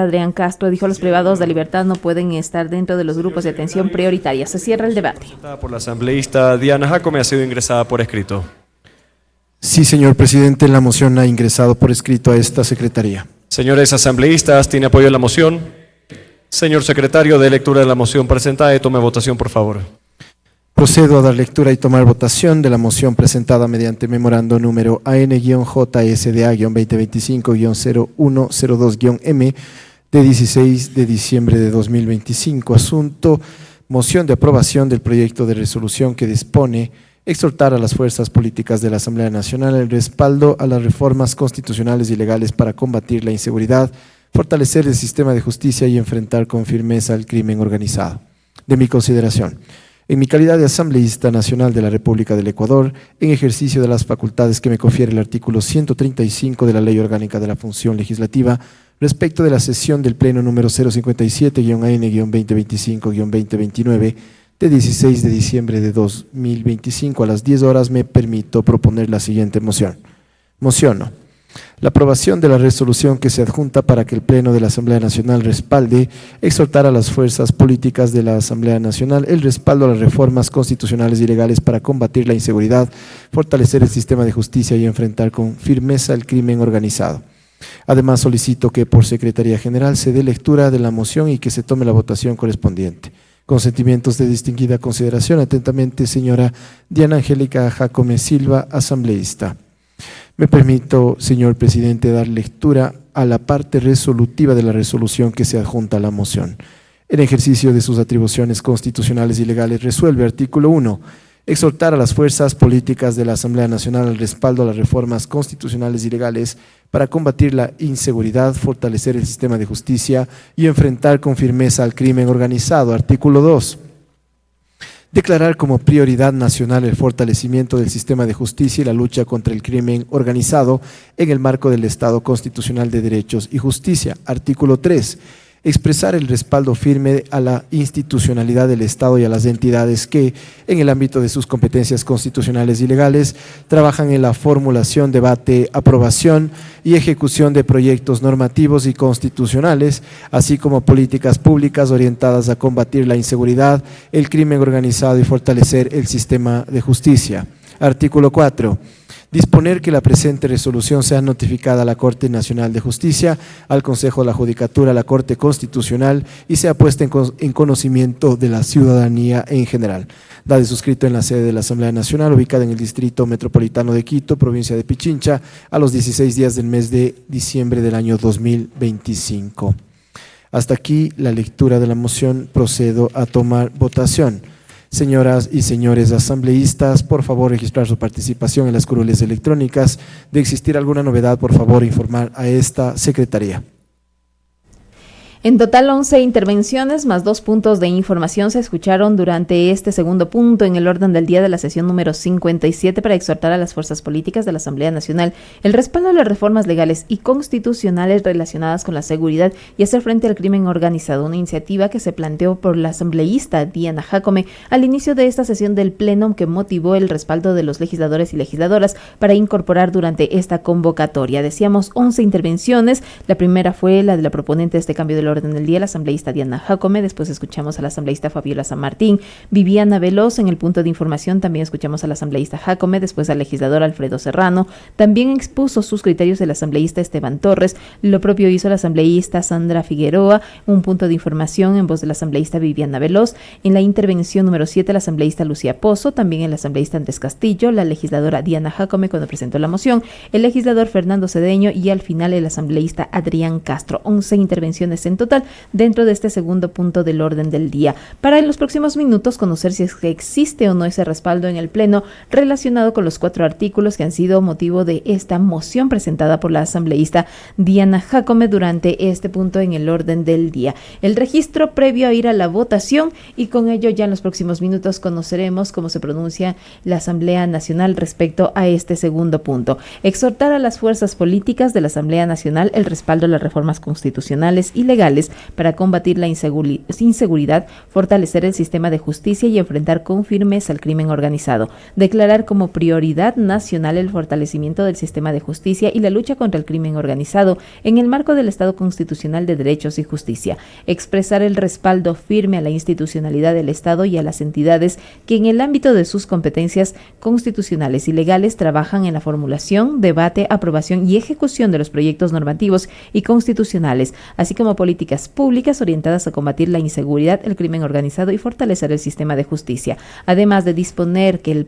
Adrián Castro dijo: los privados de libertad no pueden estar dentro de los grupos de atención prioritaria. Se cierra el debate. Por la asambleísta Diana Jacome ha sido ingresada por escrito. Sí, señor presidente, la moción ha ingresado por escrito a esta secretaría. Señores asambleístas, ¿tiene apoyo a la moción? Señor secretario, de lectura de la moción presentada y tome votación, por favor. Procedo a dar lectura y tomar votación de la moción presentada mediante memorando número AN-JSDA-2025-0102-M de 16 de diciembre de 2025. Asunto: moción de aprobación del proyecto de resolución que dispone exhortar a las fuerzas políticas de la Asamblea Nacional el respaldo a las reformas constitucionales y legales para combatir la inseguridad, fortalecer el sistema de justicia y enfrentar con firmeza el crimen organizado. De mi consideración, en mi calidad de asambleísta nacional de la República del Ecuador, en ejercicio de las facultades que me confiere el artículo 135 de la Ley Orgánica de la Función Legislativa, respecto de la sesión del Pleno número 057-AN-2025-2029, de 16 de diciembre de 2025 a las 10 horas, me permito proponer la siguiente moción. Mociono la aprobación de la resolución que se adjunta para que el Pleno de la Asamblea Nacional respalde, exhortar a las fuerzas políticas de la Asamblea Nacional el respaldo a las reformas constitucionales y legales para combatir la inseguridad, fortalecer el sistema de justicia y enfrentar con firmeza el crimen organizado. Además, solicito que por Secretaría General se dé lectura de la moción y que se tome la votación correspondiente. Con sentimientos de distinguida consideración, atentamente, señora Diana Angélica Jacome Silva, asambleísta. Me permito, señor presidente, dar lectura a la parte resolutiva de la resolución que se adjunta a la moción. En ejercicio de sus atribuciones constitucionales y legales, resuelve: artículo 1. Exhortar a las fuerzas políticas de la Asamblea Nacional al respaldo a las reformas constitucionales y legales para combatir la inseguridad, fortalecer el sistema de justicia y enfrentar con firmeza al crimen organizado. Artículo 2. Declarar como prioridad nacional el fortalecimiento del sistema de justicia y la lucha contra el crimen organizado en el marco del Estado constitucional de derechos y justicia. Artículo 3. Expresar el respaldo firme a la institucionalidad del Estado y a las entidades que, en el ámbito de sus competencias constitucionales y legales, trabajan en la formulación, debate, aprobación y ejecución de proyectos normativos y constitucionales, así como políticas públicas orientadas a combatir la inseguridad, el crimen organizado y fortalecer el sistema de justicia. Artículo 4. Disponer que la presente resolución sea notificada a la Corte Nacional de Justicia, al Consejo de la Judicatura, a la Corte Constitucional y sea puesta en conocimiento de la ciudadanía en general. Dado y suscrito en la sede de la Asamblea Nacional, ubicada en el Distrito Metropolitano de Quito, provincia de Pichincha, a los 16 días del mes de diciembre del año 2025. Hasta aquí la lectura de la moción. Procedo a tomar votación. Señoras y señores asambleístas, por favor registrar su participación en las curules electrónicas. De existir alguna novedad, por favor informar a esta secretaría. En total, 11 intervenciones más 2 puntos de información se escucharon durante este segundo punto en el orden del día de la sesión número 57 para exhortar a las fuerzas políticas de la Asamblea Nacional el respaldo a las reformas legales y constitucionales relacionadas con la seguridad y hacer frente al crimen organizado, una iniciativa que se planteó por la asambleísta Diana Jacome al inicio de esta sesión del Pleno, que motivó el respaldo de los legisladores y legisladoras para incorporar durante esta convocatoria. Decíamos 11 intervenciones, la primera fue la de la proponente de este cambio del orden del día, la asambleísta Diana Jacome. Después escuchamos a la asambleísta Fabiola San Martín, Viviana Veloz. En el punto de información también escuchamos a la asambleísta Jacome, después al legislador Alfredo Serrano. También expuso sus criterios el asambleísta Esteban Torres. Lo propio hizo la asambleísta Sandra Figueroa. Un punto de información en voz de la asambleísta Viviana Veloz. En la intervención número 7, la asambleísta Lucía Pozo, también el asambleísta Andrés Castillo, la legisladora Diana Jacome cuando presentó la moción, el legislador Fernando Cedeño y al final el asambleísta Adrián Castro. 11 intervenciones en total dentro de este segundo punto del orden del día. Para en los próximos minutos conocer si es que existe o no ese respaldo en el Pleno relacionado con los 4 artículos que han sido motivo de esta moción presentada por la asambleísta Diana Jacome durante este punto en el orden del día. El registro previo a ir a la votación, y con ello ya en los próximos minutos conoceremos cómo se pronuncia la Asamblea Nacional respecto a este segundo punto. Exhortar a las fuerzas políticas de la Asamblea Nacional el respaldo a las reformas constitucionales y legales legales para combatir la inseguridad, fortalecer el sistema de justicia y enfrentar con firmeza al crimen organizado. Declarar como prioridad nacional el fortalecimiento del sistema de justicia y la lucha contra el crimen organizado en el marco del Estado constitucional de derechos y justicia. Expresar el respaldo firme a la institucionalidad del Estado y a las entidades que en el ámbito de sus competencias constitucionales y legales trabajan en la formulación, debate, aprobación y ejecución de los proyectos normativos y constitucionales, así como políticas públicas orientadas a combatir la inseguridad, el crimen organizado y fortalecer el sistema de justicia, además de disponer que la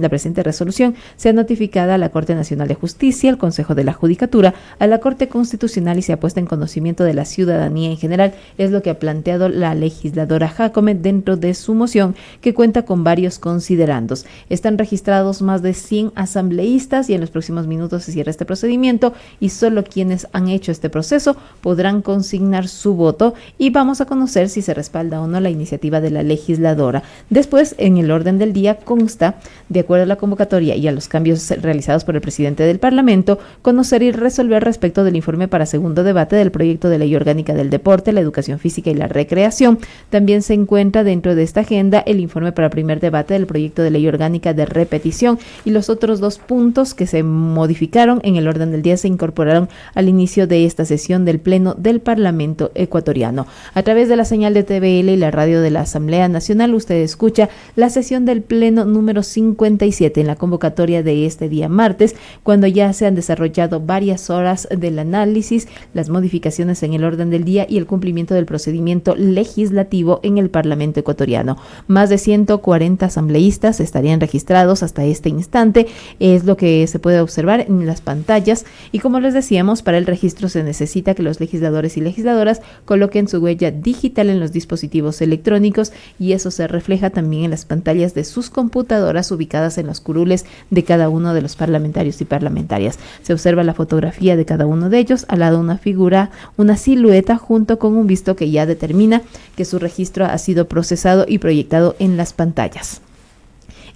presente resolución sea notificada a la Corte Nacional de Justicia, al Consejo de la Judicatura, a la Corte Constitucional y sea puesta en conocimiento de la ciudadanía en general. Es lo que ha planteado la legisladora Jácome dentro de su moción, que cuenta con varios considerandos. Están registrados más de 100 asambleístas y en los próximos minutos se cierra este procedimiento y solo quienes han hecho este proceso podrán consignar su voto y vamos a conocer si se respalda o no la iniciativa de la legisladora. Después, en el orden del día consta, de acuerdo a la convocatoria y a los cambios realizados por el presidente del Parlamento, conocer y resolver respecto del informe para segundo debate del proyecto de ley orgánica del deporte, la educación física y la recreación. También se encuentra dentro de esta agenda el informe para primer debate del proyecto de ley orgánica de repetición y los otros dos puntos que se modificaron en el orden del día se incorporaron al inicio de esta sesión del Pleno del Parlamento ecuatoriano. A través de la señal de TVL y la radio de la Asamblea Nacional, usted escucha la sesión del Pleno número 57 en la convocatoria de este día martes, cuando ya se han desarrollado varias horas del análisis, las modificaciones en el orden del día y el cumplimiento del procedimiento legislativo en el Parlamento ecuatoriano. Más de 140 asambleístas estarían registrados hasta este instante, es lo que se puede observar en las pantallas y como les decíamos, para el registro se necesita que los legisladores y legisladoras coloquen su huella digital en los dispositivos electrónicos y eso se refleja también en las pantallas de sus computadoras ubicadas en los curules de cada uno de los parlamentarios y parlamentarias. Se observa la fotografía de cada uno de ellos, al lado una figura, una silueta junto con un visto que ya determina que su registro ha sido procesado y proyectado en las pantallas.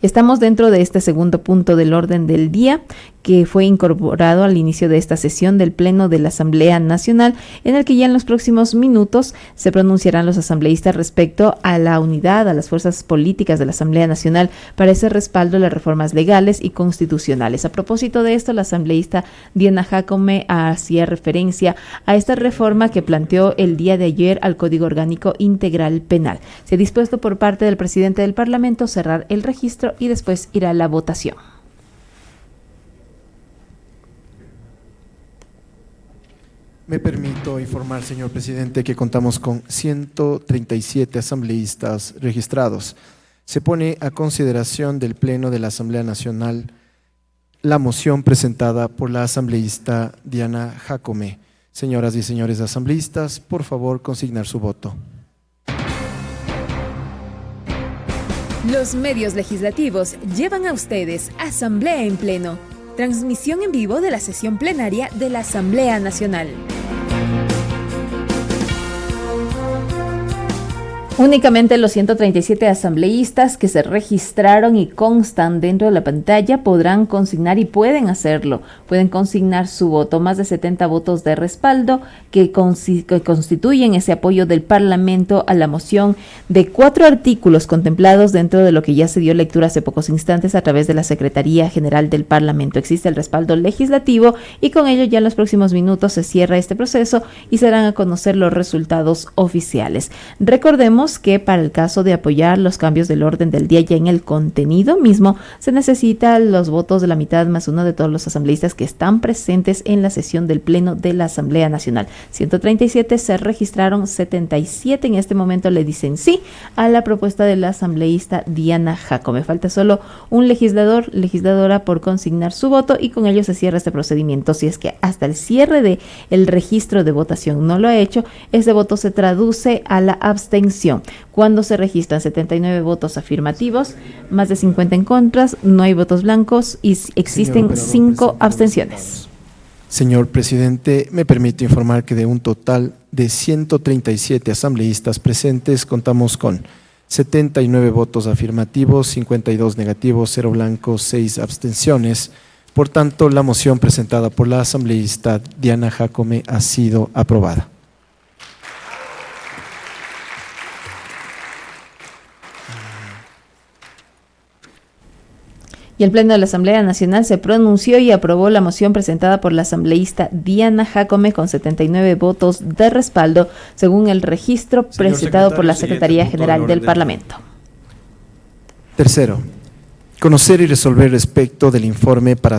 Estamos dentro de este segundo punto del orden del día, que fue incorporado al inicio de esta sesión del Pleno de la Asamblea Nacional, en el que ya en los próximos minutos se pronunciarán los asambleístas respecto a la unidad, a las fuerzas políticas de la Asamblea Nacional para ese respaldo de las reformas legales y constitucionales. A propósito de esto, la asambleísta Diana Jácome hacía referencia a esta reforma que planteó el día de ayer al Código Orgánico Integral Penal. Se ha dispuesto por parte del presidente del Parlamento cerrar el registro y después irá a la votación. Me permito informar, señor presidente, que contamos con 137 asambleístas registrados. Se pone a consideración del Pleno de la Asamblea Nacional la moción presentada por la asambleísta Diana Jácome. Señoras y señores asambleístas, por favor, consignar su voto. Los medios legislativos llevan a ustedes Asamblea en Pleno. Transmisión en vivo de la sesión plenaria de la Asamblea Nacional. Únicamente los 137 asambleístas que se registraron y constan dentro de la pantalla podrán consignar y pueden hacerlo. Pueden consignar su voto, más de 70 votos de respaldo que constituyen ese apoyo del Parlamento a la moción de 4 artículos contemplados dentro de lo que ya se dio lectura hace pocos instantes a través de la Secretaría General del Parlamento. Existe el respaldo legislativo y con ello ya en los próximos minutos se cierra este proceso y se darán a conocer los resultados oficiales. Recordemos que para el caso de apoyar los cambios del orden del día ya en el contenido mismo, se necesitan los votos de la mitad más uno de todos los asambleístas que están presentes en la sesión del Pleno de la Asamblea Nacional. 137 se registraron, 77 en este momento le dicen sí a la propuesta de la asambleísta Diana Jácome. Falta solo un legisladora por consignar su voto y con ello se cierra este procedimiento. Si es que hasta el cierre de el registro de votación no lo ha hecho, ese voto se traduce a la abstención. Cuando se registran 79 votos afirmativos, más de 50 en contras, no hay votos blancos y existen 5 abstenciones. Señor presidente, me permito informar que de un total de 137 asambleístas presentes, contamos con 79 votos afirmativos, 52 negativos, 0 blancos, 6 abstenciones. Por tanto, la moción presentada por la asambleísta Diana Jácome ha sido aprobada. Y el Pleno de la Asamblea Nacional se pronunció y aprobó la moción presentada por la asambleísta Diana Jacome con 79 votos de respaldo, según el registro presentado por la Secretaría General del Parlamento. Tercero, conocer y resolver respecto del informe para